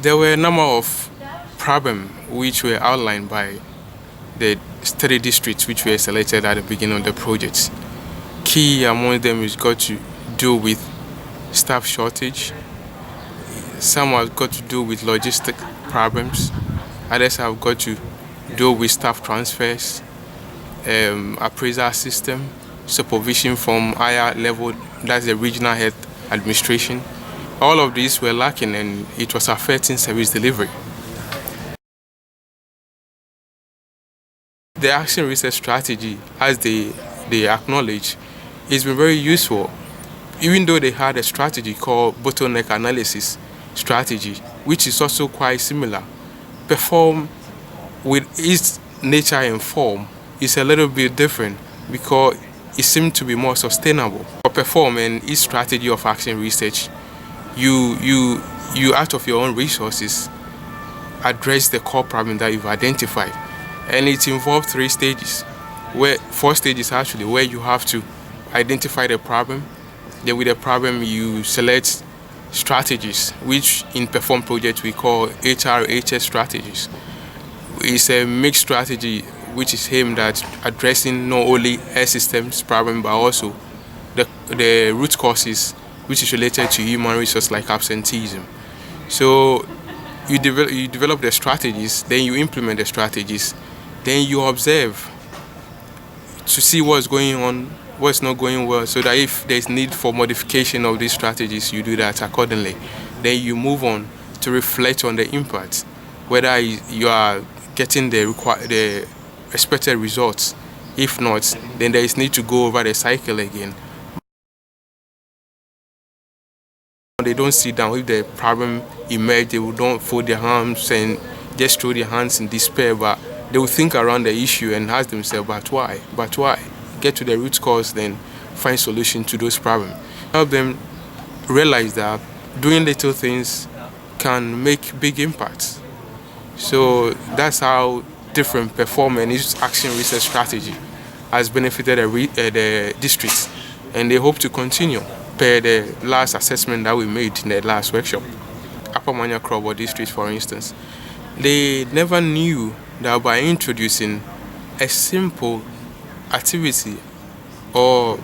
There were a number of problems which were outlined by the study districts which were selected at the beginning of the project. Key among them is got to do with staff shortage. Some have got to do with logistic problems. Others have got to do with staff transfers, appraisal system, supervision from higher level, that's the regional health administration. All of these were lacking and it was affecting service delivery. The action research strategy, as they acknowledge, has been very useful, even though they had a strategy called bottleneck analysis strategy, which is also quite similar. Perform with its nature and form is a little bit different because it seems to be more sustainable. For perform and its strategy of action research, you out of your own resources address the core problem that you've identified, and it involves four stages actually, where you have to identify the problem. Then with the problem you select strategies, which in perform project we call HRHS strategies. It's a mixed strategy which is aimed at addressing not only health systems problem but also the root causes which is related to human resource like absenteeism. So you develop the strategies, then you implement the strategies, then you observe to see what's going on, what's not going well, so that if there's need for modification of these strategies, you do that accordingly. Then you move on to reflect on the impact, whether you are getting the expected results. If not, then there is need to go over the cycle again. They don't sit down. If the problem emerges, they will don't fold their hands and just throw their hands in despair, but they will think around the issue and ask themselves, but why? But why? Get to the root cause, then find solution to those problems. Help them realize that doing little things can make big impacts. So that's how different perform and action research strategy has benefited the districts, and they hope to continue per the last assessment that we made in the last workshop. Upper Manya Krobo district, for instance, they never knew that by introducing a simple activity or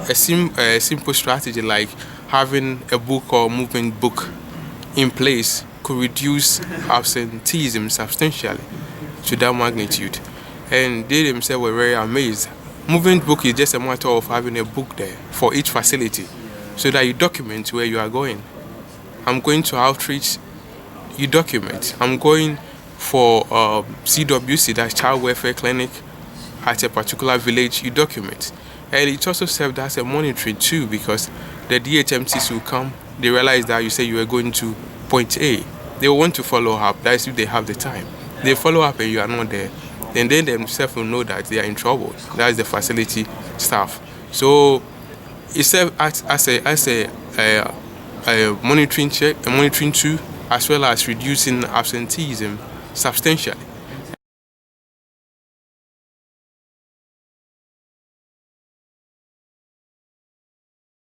a simple strategy like having a book or movement book in place could reduce absenteeism substantially to that magnitude. And they themselves were very amazed. Movement book is just a matter of having a book there for each facility so that you document where you are going. I'm going to outreach, you document. I'm going for CWC, that's Child Welfare Clinic, at a particular village, you document. And it also served as a monitoring too, because the DHMCs will come, they realize that you say you are going to point A. They will want to follow up, that's if they have the time. They follow up and you are not there, then they themselves will know that they are in trouble. That's the facility staff. So it serves as a monitoring check, a monitoring tool, as well as reducing absenteeism substantially.